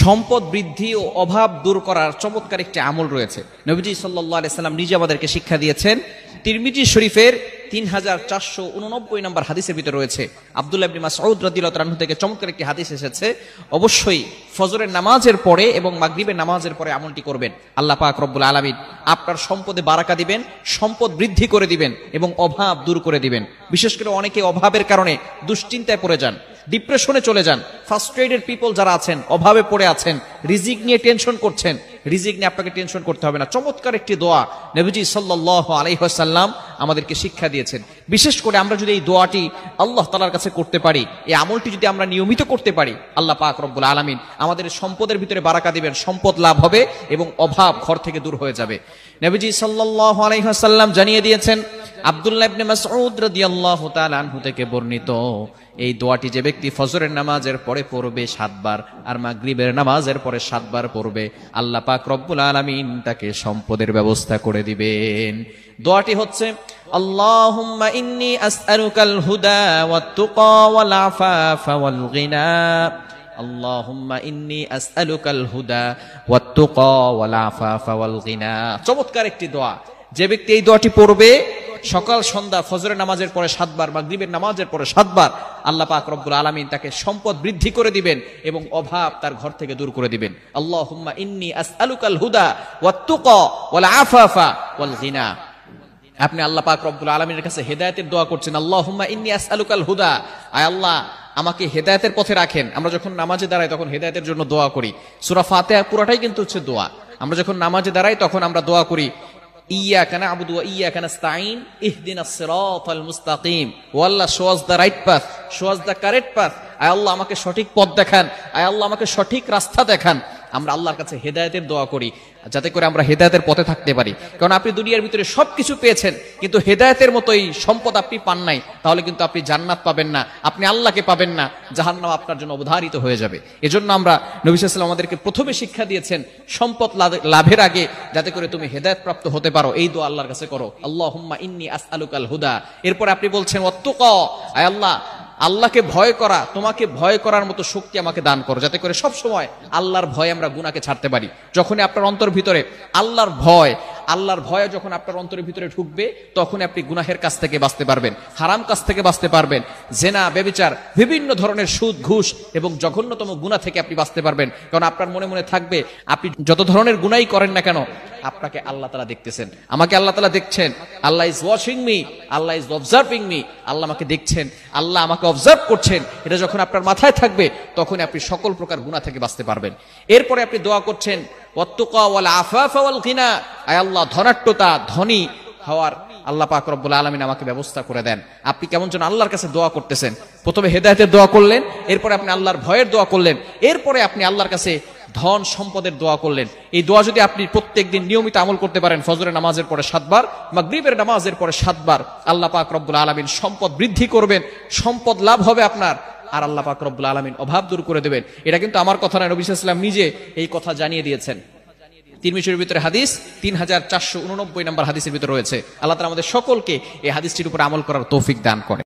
সম্পদ বৃদ্ধি ও অভাব দূর করার চমৎকার একটি আমল রয়েছে। নবীজি সাল্লাল্লাহু আলাইহি সাল্লাম নিজে আমাদেরকে শিক্ষা দিয়েছেন। তিরমিজি শরীফের 3489 নম্বর হাদিসের ভিতরে রয়েছে, আব্দুল্লাহ ইবনে মাসউদ রাদিয়াল্লাহু তাআলা থেকে চমৎকার একটি হাদিস এসেছে। অবশ্যই ফজরের নামাজের পরে এবং মাগরিবের নামাজের পরে আমলটি করবেন। আল্লাহ পাক রব্বুল আলামিন আপনার সম্পদে বারাকা দিবেন, সম্পদ বৃদ্ধি করে দিবেন এবং অভাব দূর করে দিবেন। বিশেষ করে অনেকে অভাবের কারণে দুশ্চিন্তায় পড়ে যান, ডিপ্রেশনে চলে যান। ফার্স্ট্রেটেড পিপল যারা আছেন, অভাবে পড়ে আছেন, রিজিক নিয়ে টেনশন করছেন, রিজিক নিয়ে আপনাকে টেনশন করতে হবে না। চমৎকার একটি দোয়া নবীজি সাল্লাল্লাহু আলাইহি ওয়াসাল্লাম আমাদেরকে শিক্ষা দিয়েছেন। বিশেষ করে আমরা যদি এই দোয়াটি আল্লাহ তাআলার কাছে করতে পারি, এই আমলটি যদি আমরা নিয়মিত করতে পারি, আল্লাহ পাক রব্বুল আলামিন আমাদের সম্পদের ভিতরে বারাকা দিবেন, সম্পদ লাভ হবে এবং অভাব ঘর থেকে দূর হয়ে যাবে। নবীজি সাল্লাল্লাহু আলাইহি ওয়াসাল্লাম জানিয়ে দিয়েছেন, আব্দুল্লাহ ইবনে মাসউদ রাদিয়াল্লাহু তাআলা আনহু থেকে বর্ণিত, এই দোয়াটি যে ব্যক্তি ফজরের নামাজের পরে পড়বে 7 বার আর মাগরিবের নামাজের পরে 7 বার পড়বে, আল্লাহ পাক রব্বুল আলামিন তাকে সম্পদের ব্যবস্থা করে দিবেন। দোয়াটি হচ্ছে, আল্লাহুম্মা ইন্নী আসআলুকাল হুদা ওয়াত তুকা ওয়াল আফাফা ওয়াল গিনা, আল্লাহুম্মা ইন্নী আসআলুকাল হুদা ওয়াত তুকা ওয়াল আফাফা ওয়াল গিনা। চমৎকার একটি দোয়া। যে ব্যক্তি এই দোয়াটি পড়বে সকাল সন্ধ্যা ফজরের নামাজের পরে 7 বার, মাগরিবের নামাজের পরে 7 বার, আল্লাহ পাক রব্বুল আলামিন তাকে সম্পদ বৃদ্ধি করে দিবেন এবং অভাব তার ঘর থেকে দূর করে দিবেন। আল্লাহুম্মা ইন্নী আসআলুকাল হুদা ওয়াত তুকা ওয়াল আফাফা ওয়াল গিনা। আপনি আল্লাহ পাক রব্বুল আলামিনের কাছে হেদায়েতের দোয়া করছেন। আল্লাহুম্মা ইন্নী আসআলুকাল হুদা, আয় আল্লাহ আমাকে হেদায়েতের পথে রাখেন। আমরা যখন নামাজে দাঁড়াই তখন হেদায়েতের জন্য দোয়া করি। সূরা ফাতিহা পুরোটাই কিন্তু হচ্ছে দোয়া। আমরা যখন নামাজে দাঁড়াই তখন আমরা দোয়া করি, ইয়াকা না'বুদু ওয়া ইয়াকা নাস্তাঈন ইহদিনাস সিরাতাল মুস্তাকিম। ও Allah, show us the right path, show us the correct path. আয় আল্লাহ আমাকে সঠিক পথ দেখান, আয় আল্লাহ আমাকে সঠিক রাস্তা দেখান। আমরা আল্লাহর কাছে হেদায়েতের দোয়া করি যাতে করে আমরা হেদায়েতের পথে থাকতে পারি। কারণ আপনি দুনিয়ার ভিতরে সবকিছু পেয়েছেন কিন্তু হেদায়েতের মতোই সম্পদ আপনি পান নাই, তাহলে কিন্তু আপনি জান্নাত পাবেন না, আপনি আল্লাহকে পাবেন না, জাহান্নাম আপনার জন্য অবধারিত হয়ে যাবে। এজন্য আমরা নবী সাল্লাল্লাহু আলাইহি ওয়াসাল্লাম আমাদেরকে প্রথমে শিক্ষা দিয়েছেন, সম্পদ লাভের আগে যাতে করে তুমি হেদায়েত প্রাপ্ত হতে পারো, এই দোয়া আল্লাহর কাছে করো, আল্লাহুম্মা ইন্নী আসআলুকাল হুদা। এরপর আপনি বলছেন ওয়াত্তুকা, আয় আল্লাহ আল্লাহকে ভয় করা, তোমাকে ভয় করার মতো শক্তি আমাকে দান করো, যাতে করে সব সময় আল্লাহর ভয় আমরা গুনাহকে ছাড়তে পারি। যখনই আপনার অন্তর ভিতরে আল্লাহর ভয় যখন আপনার অন্তরের ভিতরে ঢুকবে, তখন আপনি গুনাহের কাছ থেকে বাঁচতে পারবেন, হারাম কাজ থেকে বাঁচতে পারবেন, জেনা, ব্যভিচার, বিভিন্ন ধরনের সুদ, ঘুষ এবং জঘন্যতম গুনাহ থেকে আপনি বাঁচতে পারবেন। কারণ আপনার মনে মনে থাকবে, আপনি যত ধরনের গুনাহই করেন না কেন, আপনাকে আল্লাহ তাআলা দেখতেছেন, আমাকে আল্লাহ তাআলা দেখছেন। Allah is watching me, Allah is observing me, Allah আমাকে দেখছেন, আল্লাহ আমাকে অবজার্ভ করছেন। এটা যখন আপনার মাথায় থাকবে তখন আপনি সকল প্রকার গুনাহ থেকে বাঁচতে পারবেন। এরপরে আপনি দোয়া করছেন ওয়াত্তুকা ওয়াল আফাফা ওয়াল গিনা, আয় আল্লাহ ধনাঢ্যতা, ধনী হওয়ার আল্লাহ পাক রব্বুল আলামিন আমাকে ব্যবস্থা করে দেন। আপনি কেমন যেন আল্লাহর কাছে দোয়া করতেছেন। প্রথমে হেদায়েতের দোয়া করলেন, এরপরে আপনি আল্লাহর ভয়ের দোয়া করলেন, এরপরে আপনি আল্লাহর কাছে ধন সম্পদের দোয়া করলেন। এই দোয়া যদি আপনি প্রত্যেকদিন নিয়মিত আমল করতে পারেন, ফজরের নামাজের পরে 7 বার, মাগরিবের নামাজের পরে 7 বার, আল্লাহ পাক রব্বুল আলামিন সম্পদ বৃদ্ধি করবেন, সম্পদ লাভ হবে আপনার, আর আল্লাহ পাক রব্বুল আলামিন অভাব দূর করে দেবেন। এটা কিন্তু আমার কথা নয়, নবী সাল্লাল্লাহু আলাইহি ওয়াসাল্লাম নিজে এই কথা জানিয়ে দিয়েছেন। তিরমিজির ভিতরে হাদিস 3489 নম্বর হাদিসের ভিতরে রয়েছে। আল্লাহ তাআলা আমাদের সকলকে এই হাদিসটির উপর আমল করার তৌফিক দান করেন।